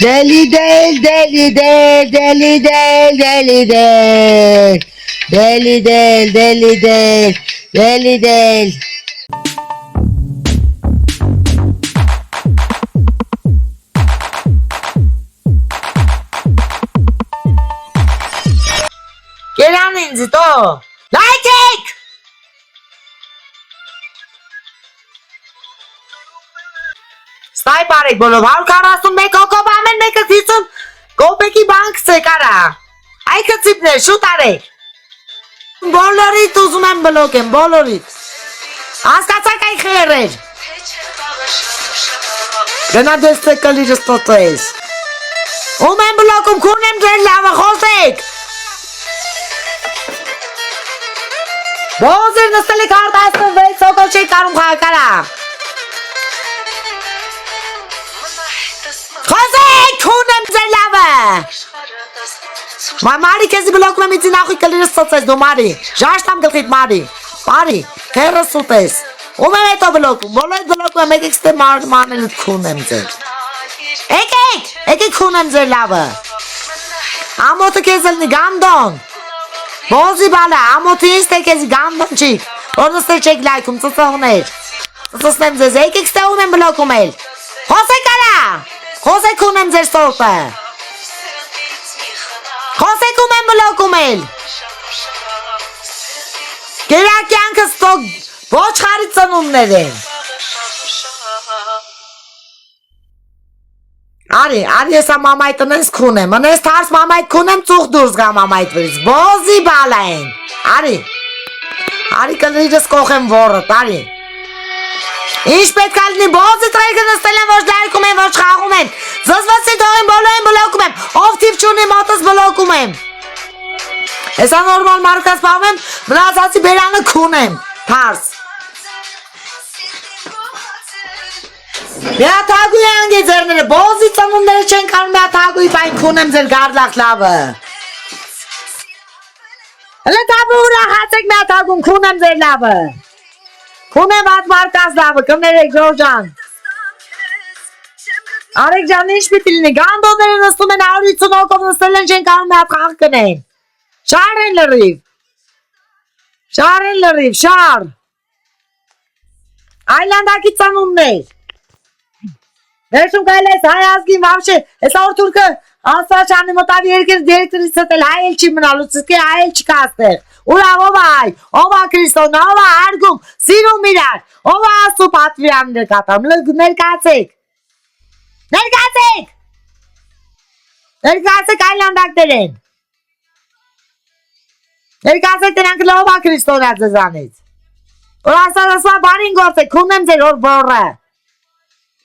Deli del, deli del, deli del, deli del. Deli del, deli del, deli del. Gelen to. Like it! Stai pare bolov al karastum me koko bamen me kasisun kopeki bank se kara. Ai katsipne shutare. Bolorit uzumem blokem bolorit. Askatsa kai kherer. Gana destekali justotes. Umem blokum kunem del lava khosek. Bozer nastele karta aston ve sokol şey karum kara. Khosek kunem del lava. Mari kezi blok me mitin akhi kalir sotes do mari. Jashtam gelkhit mari. Mari, kher sotes. Umem to blok. Bolot blok me ekste mar manel kunem del. Ek kunem del lava. Amot kezel ni gandon. Bozi bala, amot este kezi gandon chik. Orada ste çek like'um tsasoner. Tsasnem ze ek ekste umem blok umel. Khosek kara. Khosek kunem del sopa. Khosek umem blok umel. Gerak yankı stok. Boç xaritsan umnere. Ari esa mamaytnes kunem. Manes tars mamayt kunem tsukh durs ga mamayt veris. Bozi balain. Ari kalijas kokhem vorot, ari. Ich betkalni bozi tregen stellen vos darkumen vos khagumen. Zos vos doim boloim blokumem. Of tipchuni motos blokumem. Esa normal markas pavem. Mrazasi beranı kunem. Tars. Ya tagu yange zernere bozi tanunları çen karım ya tagu'yu ben kunem zer gardlaklava. Hele tabu ura hatek ya tagu'm kunem zer lava. Kunem at markas lava kımnerek Jorjan. Arek canlı iş bitilini gandonları nasıl men avritsun okovunu sırlan çen karım ya kalkıneyn. Şarenle riv. Şarenle riv şar. Aylandaki tanunlar. Վերջում գայլ ես հայ ազգին վավշե, ես ավոր թուրքը անսաշանի մոտավ երկիր դերեկտրի ստել հայ էլ չի մնալու, ծսկի հայ էլ չկա ստեղ, ուրավ ով այ, ով ա Քրիստոն, ով ա արգում, սիրում իրար, ով ա ասու պատվիրաններ կատամ, ներկացեք այլանդակներ են, ներկացեք նրանք ով ա Քրիստոնյա ձեզանից, որ ասա բարին գործեք, քունեմ ձեր որ բորը,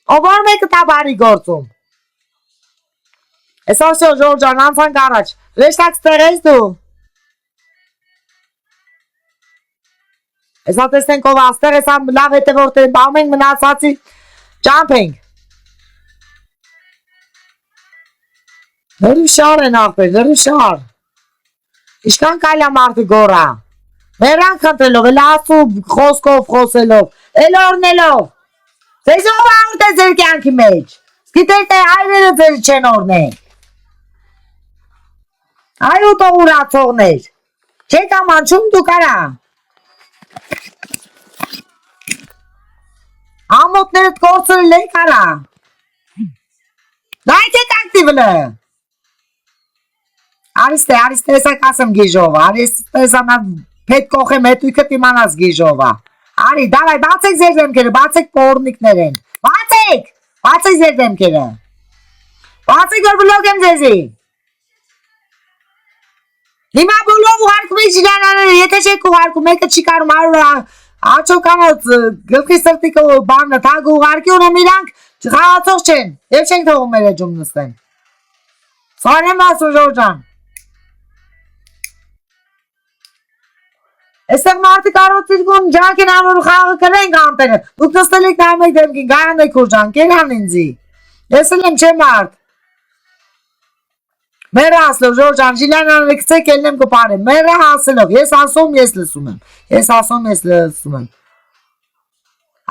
Ով մեկը տա բարի գործում։ Ես ասո Ժորժան անցանք առաջ։ Ռեշտակ ստեղես դու։ Ես ատեսնենք ով աստեղ ես ամ լավ հետևորդեն բաղում ենք մնացացի ճամփ ենք։ Լրի շար են աղբեր, լրի շար։ Իշքան կայլա մարդի գորա։ Մերան խնդրելով, էլ ասու խոսքով խոսելով, էլ օրնելով։ Ձեզ ով աղուրդ է ձեր կյանքի մեջ, սկիտեր թե հայրերը ձեր չեն օրնեն, այ ուտող ուրացողներ, չեք ամանչում դու կարա, ամոտներըտ կործրը լե կարա, դայք եք ակտիվլը, արիստե եսակ ասեմ գիժովա, արիստե եսանա պետ կոխեմ հետույքըտ իմանաս գիժովա, Ari, davay, բացեք ձեր դեմքերը, բացեք պորնիկներ են, բացեք ձեր դեմքերը, բացեք որ բլոգ եմ ձեզի, հիմա բոլով ուղարկում եք ժիրանաները, եթե չեք ուղարկում, մեկը չի կարում աչոկանոց գլխի սրտիկը բանը թագ ուղարկի ունեմ իրանք խաղացող չեն, և չենք թողում մեր էջում նստեն, սարեմ ասում Ժորժան, Estեղ մարդիկ առոցիրգում ջանք են անորու խաղը կրենք անտերը, դուք նստել եք նայում եք դեմքին, գայան եք որ ջանք, երան ինձի, ես էլ եմ չեմ մարդ, մերը հասլով Ժորժան, ժիլյանանը կցեք ելնեմ կպարեմ, մերը հասելով, ես ասում ես լսում եմ,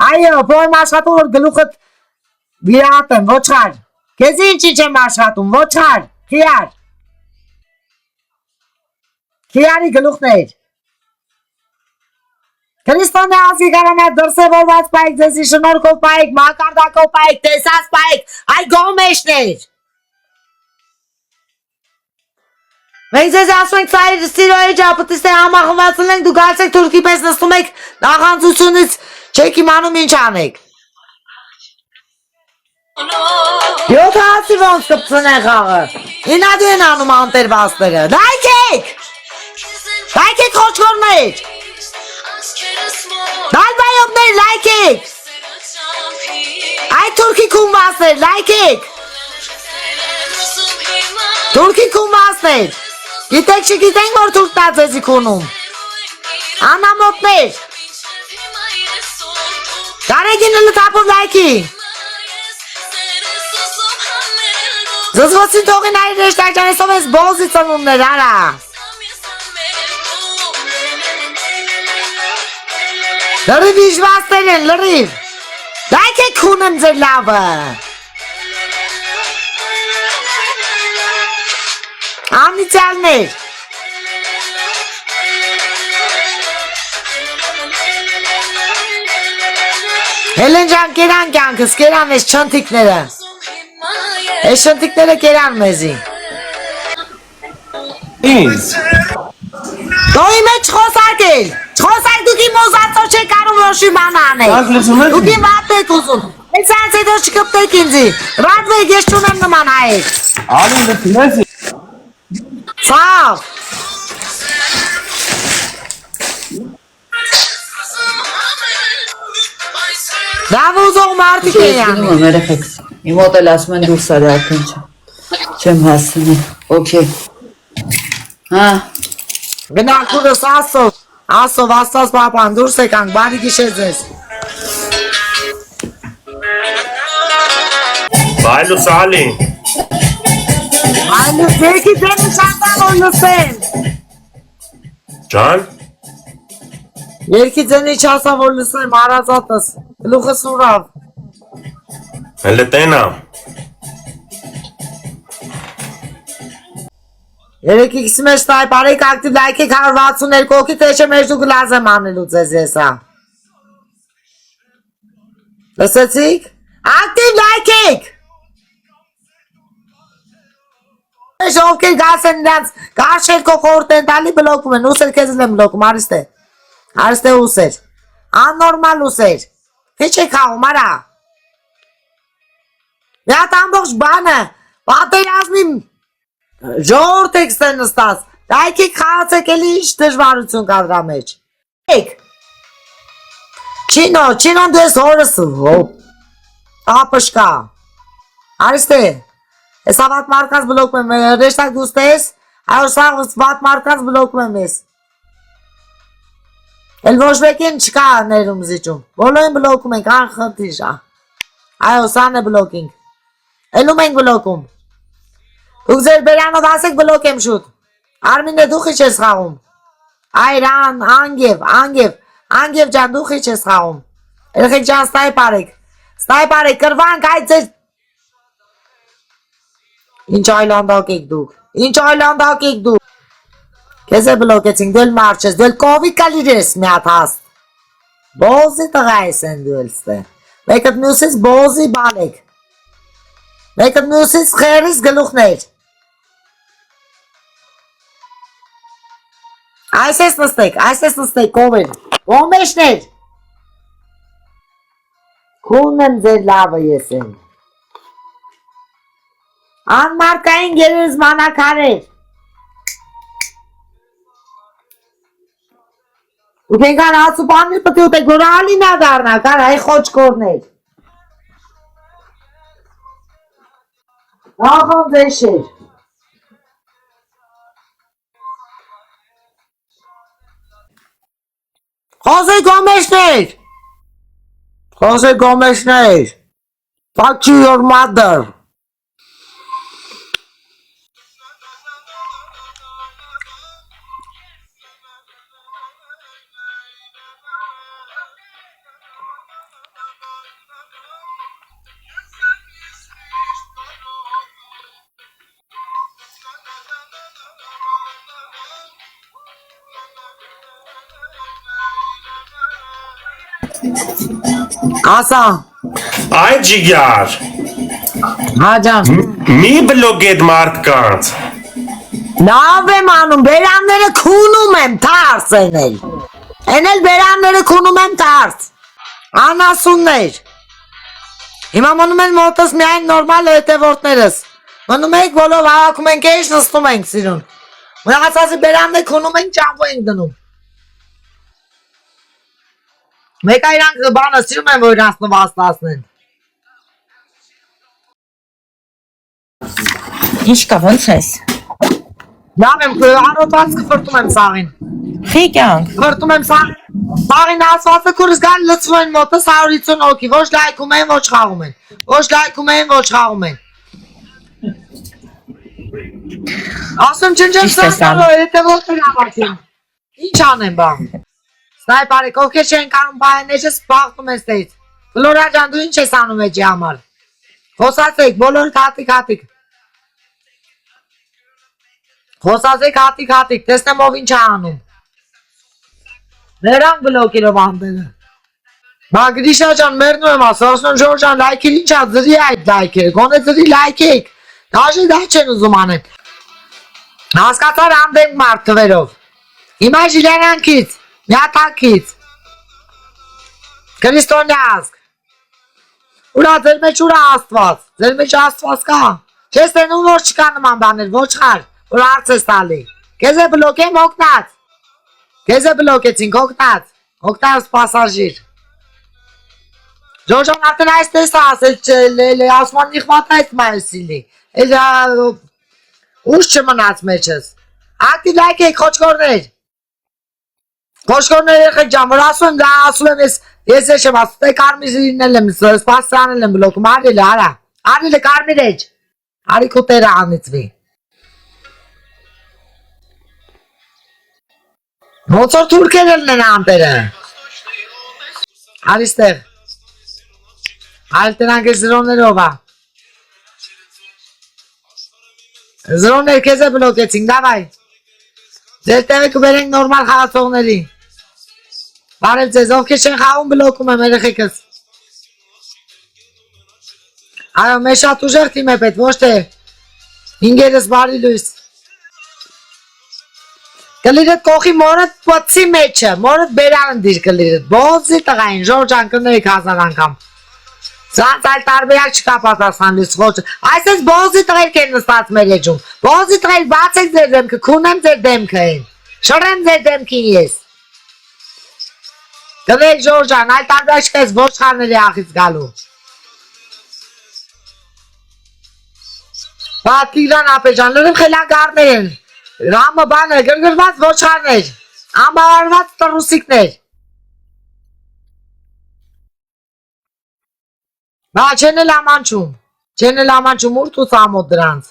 այո, պոյմ աշխատում որ գլուխըտ վիրատեմ, ոչխար, Քեզ ինչի չեմ աշխատում, ոչար, քիար։ Քիարի գլուխներ։ Քրիստոնյա ազգի գարանա դրսևորված պայք, ձեզի շնորհքով պայք, մակարդակով պայք, տեսած պայք, այ գոմեշներ։ Մենք ձեզ ասում ենք ծայր սիրոյի ճապտիստե համախմբացել ենք, դու գալիս եք թուրքի պես նստում եք նախանձությունից չեք իմանում ինչ անեք։ 7 հացի ոնց կպցնեն խաղը։ Ինադու են անում անտերվածները։ Լայքեք խոչքորներ։ Դալբայովներ լայքեք։ Այդ թուրքի կումվածներ լայքեք։ Թուրքի կումվածներ։ Գիտեք չգիտենք որ թուրքն է ձեզի քունում։ Անամոթներ։ Կարեգինը լթապով լայքի։ Զզվոցին թողին այր ռեշտակջանեսով ես բոզի ծնումներ արա։ Լրիվ իժվաստեր են, լրիվ։ Լայք եք քունեմ ձեր լավը։ Անիցյալներ։ Հելեն ջան կերան կյանքս, կերան ես չնթիկները։ Ես չնթիկները կերան մեզի։ Ինձ։ Դոյի մեջ խոսակել, չխոսակ դուք իմ ոզածո չեք արում ոշի ման անել, դուք իմ վատ եք ուզում, ես անց հետո չկպտեք ինձի, ռադվեք ես չունեմ նման հայեք։ Ալին դեպին ես։ Սավ։ Լավ ուզող մարդիկ է յանի։ Երեխեք, իմ մոտ էլ ասում են դուրս արի արդեն չեմ հասցնի, օքեյ, հա, Գնակուրս ասով, աստված պապան, դուրս եկանք, բարի գիշեր ձեզ։ Բայլուս ալի։ Այլուս երկի ձենի շանտան որ լսեն։ Ջան։ Երկի ձենի չասա որ լսեմ, արազատս, գլուխս ուրավ։ Հելը տենա։ Երեք իքսի մեջ տայ բարեկ ակտիվ լայքեք 162 հոգի թե չէ մեջ դու գլազ եմ անելու ձեզ եսա։ Լսեցիք? Ակտիվ լայքեք։ Ես ովքեր գասեն նրանց կարշերքով խորտ են տալի բլոկում են, ուսեր քեզ եմ բլոկում, Արիստե ուսեր, աննորմալ ուսեր, հիչ եք խաղում արա։ Մի հատ ամբողջ բանը, պատերազմի ժողովուրդ եք ստեն նստած, լայքեք խաղացեք էլի ինչ դժվարություն կա դրա մեջ։ Չինոն դու ես հորս ապշկա։ Արիստե, ես ավատ մարդկանց բլոկում եմ, ռեշտակ դուստ ես, այո սաղ վատ մարդկանց բլոկում եմ ես։ Էլ ոչ մեկին չկա ներում զիջում, բոլորին բլոկում ենք, անխնդիր շա։ Այո սան է բլոկինգ, էլում ենք բլոկում։ Դուք ձեր բերանով ասեք բլոկ եմ շուտ, Արմինե դու խիչ ես խաղում, այրան, անգև ջան դու խիչ ես խաղում, երեխեք ջան ստայպ արեք, կրվանք այդ ձեր, ինչ այլանդակ եք դուք, Քեզ է բլոկեցինք, դու էլ մարդ չես, դու էլ կովի կալիր ես մի հատ հաստ, բոզի տղա ես են դու էլ ստե, մեկըտ մյուսից բոզի բալեք, մեկըտ մյուսից խերիս գլուխներ, այս ես նստեք, կովեր, ոմեշներ, քուն եմ ձեր լավը ես են, անմարկային գերեզ մանակարեր, Դուք եկան հացուպաններ պտի ուտեք, որ ալինա դարնա, կար այ խոչկորներ։ Աղան ձեշեր։ Խոզե գոմեշներ, fuck you your mother։ Ասա։ Այ ջիգար։ Հաջան։ Մի բլոկետ մարդկանց։ Լավ եմ անում, բերանները քունում եմ, թարս էնել։ Էնել բերանները քունում եմ թարս։ Անասուններ։ Հիմա մնում են մոտս միայն նորմալ հետևորդներս։ Մնում ենք բոլով հավաքում ենք էջ նստում ենք սիրուն։ Մնացածի բերանները քունում ենք ճամփու ենք դնում։ Մեկա իրանք բանը սիրում են, որ իրանք նվաստացնեն։ Ինչ կա, ոնց ես։ Լավ եմ, առոտանցքը ֆրտում եմ սաղին։ Խիկյանք։ Ֆրտում եմ սաղին ասվածը կուրս գան լծվում են մոտս 150 հոգի, ոչ լայքում են, ոչ խաղում են։ Ոչ լայքում են, ոչ խաղում են։ Ասում չնչեմ սաղ հետևորդներ հավաքին։ Ինչ անեմ բա։ Սնայպարեք, ովքեր չեն կանում բայաներս սպաղտում ես տեից։ Գլորա ջան, դու ինչ ես անում էջի համար։ Խոսացեք, բոլոր հատիկ։ Խոսացեք հատիկ, տեսնեմ ով ինչ է անում։ Նրանք բլոկիրով անդերը։ Բա Գրիշա ջան, մերնում եմ ասում Ժորժ ջան, լայքեր ինչ է, ձրի այդ լայքերը, գոնե ձրի լայքեք։ Դաժե դա չեն ուզում անել։ Հասկացար անդենք մարդ թվերով։ Հիմա ժիլյանյանքից, միատակից։ Քրիստոնյա ազգ։ Ուրա ձեր մեջ ուրա աստված, ձեր մեջ աստված կա։ Չես տենում որ չկա նման բաներ, ոչխար, որ հարց ես տալի։ Քեզ է բլոկեմ օգնած։ Քեզ է բլոկեցինք օգնած պասաժիր։ Ժորժան արդեն այս տեսա ասել ասման նիխմատայց մայսիլի։ Ուշ չմնաց մեջս։ Ակտիվ լայք եք խոչքորներ։ Խոչքորներ եղեք ջան, որ ասում եմ ես եմ ասում, թե կարմիրինել եմ, սպասանել եմ բլոկում, արիլ արա։ Արիլ կարմիր էջ։ Արի քուտերը անիծվի։ Ոնց որ թուրքերն են անտերը։ Արիստեղ։ Այլ տնանք է զրոներով ա։ Զրոներ քեզ է բլոկեցինք, դավայ։ Ձեր տեղը կբերենք նորմալ խաղացողների։ Բարև ձեզ, ովքեր չեն խաղում բլոկում եմ երեխեքս։ Այո, մեզ շատ ուժեղ թիմ է պետք, ոչ թե ինգերս բարի լույս։ Կլիրդ կողի մորդ պծի մեջը, մորդ բերան դիր կլիրդ, բոզի տղային, Ժորժան կնեիք 1000 անգամ։ Սրանց այլ տարբերակ չկա պատասխան լույս ոչ։ Այսպես բոզի տղերք են նստած մեր էջում։ Բոզի տղեր բացեք ձեր դեմքը, քունեմ ձեր դեմքը են։ Շրեմ ձեր դեմքին ես։ Կնեիք Ժորժան, այլ տարբերակ չկա ես ոչխարների ախից գալու։ Բա Տիգրան Ապեջան, լրիվ խելագարներ են։ Ռամը բանը գրգրված ոչխարներ, ամբավարված տրուսիկներ։ Բա չեն էլ ամանչում, ուր տուց ամոտ դրանց։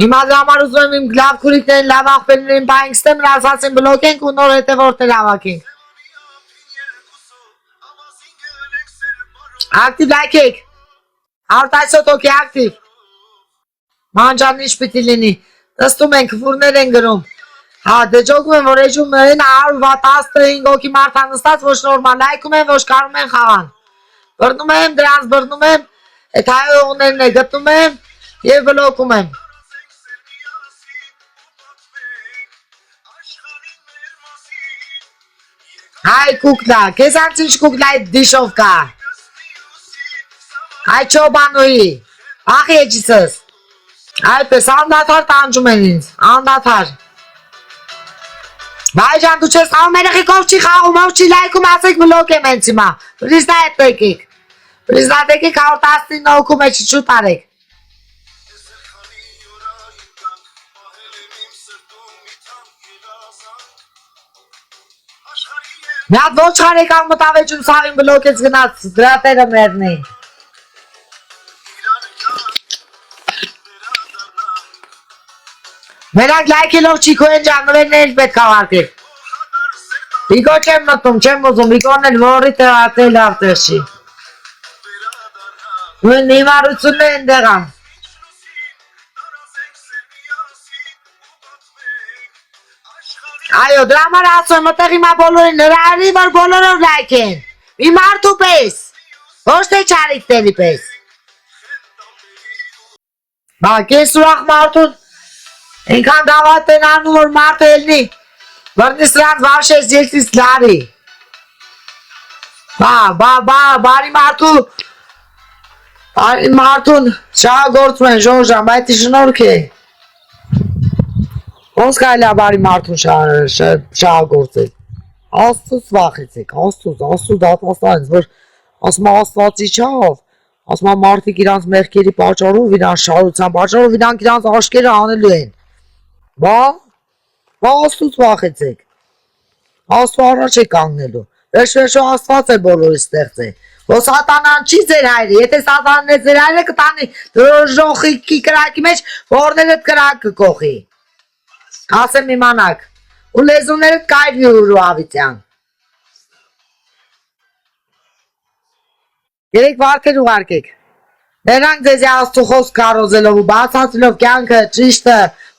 Հիմա դրա համար ուզում եմ իմ լավ քուրիկներին, լավ աղբերներին բայինք ստեմ, ասացին բլոկենք ու նոր հետևորդներ հավաքենք։ Ակտիվ լայքեք, 187 հոգի ակտիվ։ Մանջան ինչ պիտի լինի, նստում են, քֆուրներ են գրում, հա, դեջոգում են, որ էջում են 115 հոգի մարդ անստած, ոչ նորմալ, լայքում են, ոչ կարում են խաղան, բրնում եմ, դրանց բրնում եմ, այդ հայողներն է գտնում եմ և բլոկում եմ, հայ կուկլա, կեզ անց ինչ կուկլա այդ դիշով կա, հայ չոբանուի, ախի էջիցս, Այդպես, անդադար տանջում են ինձ, անդադար։ Բայ ջան, դու չես խաղում երեխեքով չի խաղում, ով չի լայքում, ասեք բլոկ եմ հենց հիմա։ Պրիզնայդ եկեք։ Պրիզնայդ եկեք 119 հոգու մեջ շուտ արեք։ Մի հատ ոչխար եկավ մտավեջում սաղին բլոկեց գնաց, դրա տերը մերն էին։ Մենակ լայքելով չիքո են ճանվերներ պետք ավարկեք։ Վիկո չեմ մտում, չեմ ուզում, Վիկոն էլ որի տեղատել ավտերշի։ Նույն նիմարությունն են դեղան։ Այո, դրա համար ասում եմ, մտեղ հիմա բոլորին հրավիրի, որ բոլորով լայք են։ Մի մարդու պես։ Ոչ թե չարիքների պես։ Բա կես ուրախ մարդուն ինքան դավատ են անում, որ մարդը ելնի, վրնի սրանց վաշես ելքից լարի։ Բարի մարդուն շահագործում են, Ժորժան, բայց շնորհք է։ Ոնց կարելի է բարի մարդուն շահագործել։ Աստծուց վախեցեք, Աստծու դատաստանից, որ ասում Աստված իջավ, ասում մարդիկ իրանց մեղքերի պատճառով, իրանց շահության պատճառով, իրանք իրանց աշկերը անելու են։ Բա Աստծուց վախեցեք։ Աստծու առաջ է կանգնելու։ Վերջ-վերջո Աստված է բոլորը ստեղծել։ Որ սատանան չի ձեր հայրը, եթե սատանն է ձեր հայրը կտանի ժոխիկի կրակի մեջ, որներդ կրակը կողի։ Ասեմ իմանաք, ու լեզուներդ կայրվի ու ավիտյան։ Երեք վարկեր ուղարկեք։ Նրանք ձեզ Աստծու խոսք քարոզելով ու բացատրելով կյանքը, ճիշտը,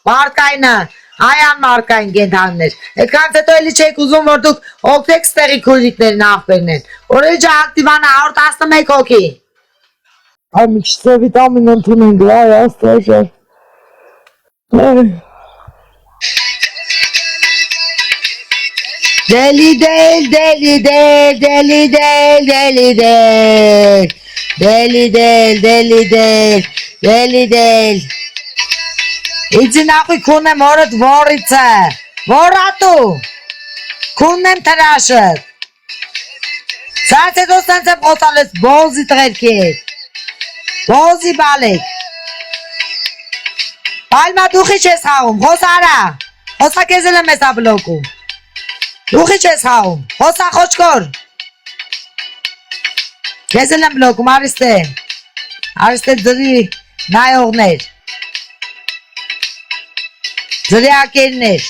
մարդկայինը, Այան մարկային կենթաններ։ Այդքանից հետո էլի չեք ուզում, որ դուք օգնեք ստեղի քույրիկներին աղբերնեն։ Օրեջը ակտիվանա 111 հոգի։ Այ մի քիչ վիտամին ընդունենք, այ Աստված։ Դելի Իցի նախույ կունեմ օրդ որիցը, որատու, կունեմ տրաշըտ, սանց հետո սանց եմ ոտալեց բոզի տղերքեր, բոզի բալեք, բալմա դուխի չես հաղում, խոսարա, խոսա կեզել եմ ես աբլոքում, դուխի չես հաղում, խոսա խոչկոր, կեզել եմ բլոքում, արիստե ձրի նայողներ, Ձրիակերներ,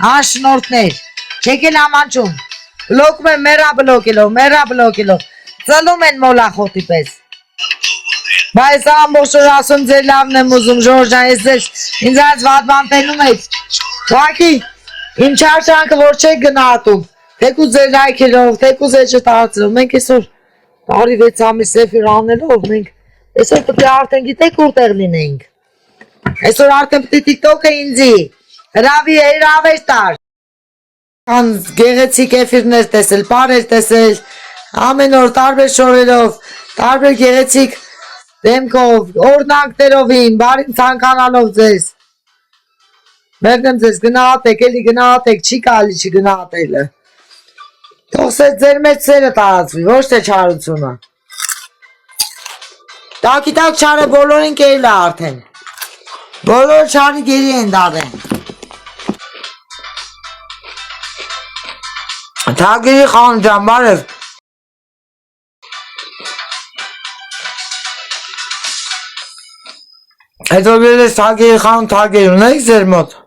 անշնորհքներ, չեկել ամանչում, բլոքում են մերա բլոկելով, ծլում են մոլախոտի պես։ Բայց ամբողջ օր ասում ձեր լավն եմ ուզում, Ժորժան, ես ձեզ ինձ այս վատման տենում եք։ Ուղղակի, իմ չարչանքը որ չեք գնահատում, թեկուզ ձեր լայքերով, թեկուզ էջը տարածելով, մենք այսօր տարի 6 ամիս էֆիր անելով, մենք այսօր պետք է արդեն գիտեք որտեղ լինենք։ Այսօր արդեն պետք է TikTok-ը ինձի, հրավեր տար։ Գեղեցիկ էֆիրներ տեսել, պարեր տեսել, ամեն օր տարբեր շորերով, տարբեր գեղեցիկ դեմքով, օրնանքներով իմ, բարին ցանկանալով ձեզ։ Մերնեմ ձեզ գնահատեք, էլի գնահատեք, չի կարելի չգնահատելը։ Թողսեք ձեր մեջ սերը տարածվի, ոչ թե չարությունը։ Տակի տակ չարը բոլորին կերել է արդեն։ Բոլոր չարի գերի են դարեն։ Թագերի խան ջան, բարև։ Հետո գերես թագերի խան թագեր ունեք ձեր մոտ։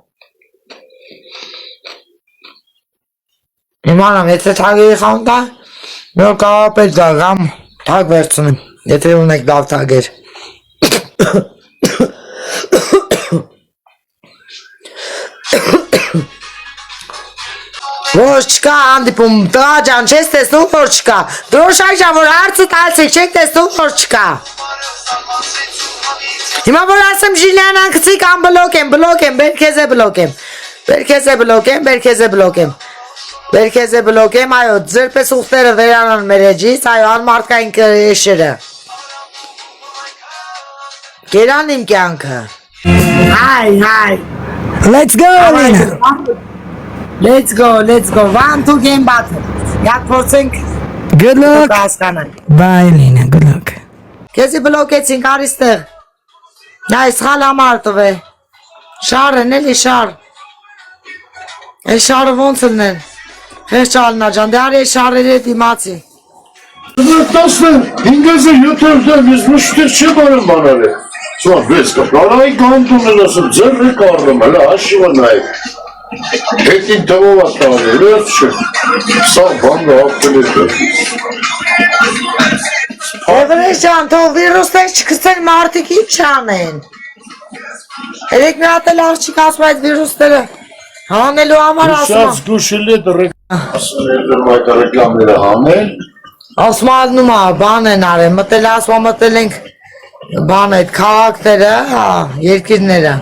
Իմանամ, եթե թագերի խան կա, մեր կաղապետ գա, գամ թագ վերցնեմ, եթե ունեք լավ թագեր։ Ոչ չկա հանդիպում, տղա ջան, չես տեսնում որ չկա, դրոշայ ջան, որ հարցը տալցեք, չեք տեսնում որ չկա։ Հիմա որ ասեմ Ժիլիանան կցի կամ բլոկ եմ, բերքեզ է բլոկ եմ, այո, ձեր պես ուղտերը վերանան մեր էջից, այո, անմարդկային կեշերը։ Կերան իմ կյանքը։ Հայ, let's go, Alina. Let's go, 1-2 game battle. Յակ փորձենք։ Good luck. Bye, Alina, good luck. Քեզի բլոկեցինք արիստեղ։ Նա սխալ համարտով է։ Շար են էլի շար։ Այս շարը ոնց լնեն։ Խեղճ Ալինա ջան, դե արի շարերը դիմացի։ 15-7-ը biz müşteri barın bana ne? Sonra biz kaparay kantonun nasıl zırhı karnım hala aşıvanay. Etin tamam hatta öyle şu. Sağ bana affedin. Evrejcan, թող վիրուսներ չկցեն մարդիկ իմ չանեն։ Երեք մի հատ էլ աղջիկ ասում այդ վիրուսները Հանելու համար ասում Շատ զգուշելի է ռեկլամները հանել։ ասում ալնում է, բան են արել, մտել ենք բան այդ քաղաքները, հա, երկիրները։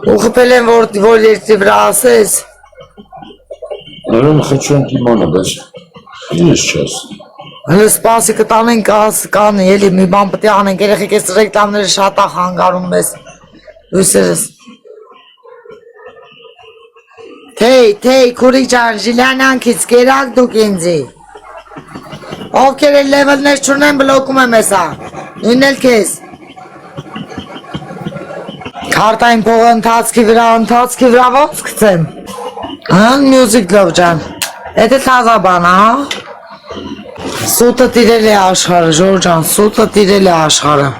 Ու խփել են, որ երկրի վրա ասես։ Նրան խչան կիմանը, բայց ես չես։ Հələ սպասի կտանենք կանի, էլի մի բան պետք է անենք, երեխեք այս ռեկլամները շատ է խանգարում մեզ։ Լույսերս։ Թեյ, քուրիկ ջան, Ժիլյանյանքից կերակ դուք ինձի։ Ովքեր էլ լևելներ չունեն, բլոկում եմ եսա։ Նույնն էլ քեզ։ Քարտային փողը ընթացքի վրա ոնց գցեմ։ Հան մյուզիկ լով ջան։ Էդ է թազա բան, հա։ Սուտը տիրել է աշխարհը, Ժորժան, սուտը տիրել է աշխարհը։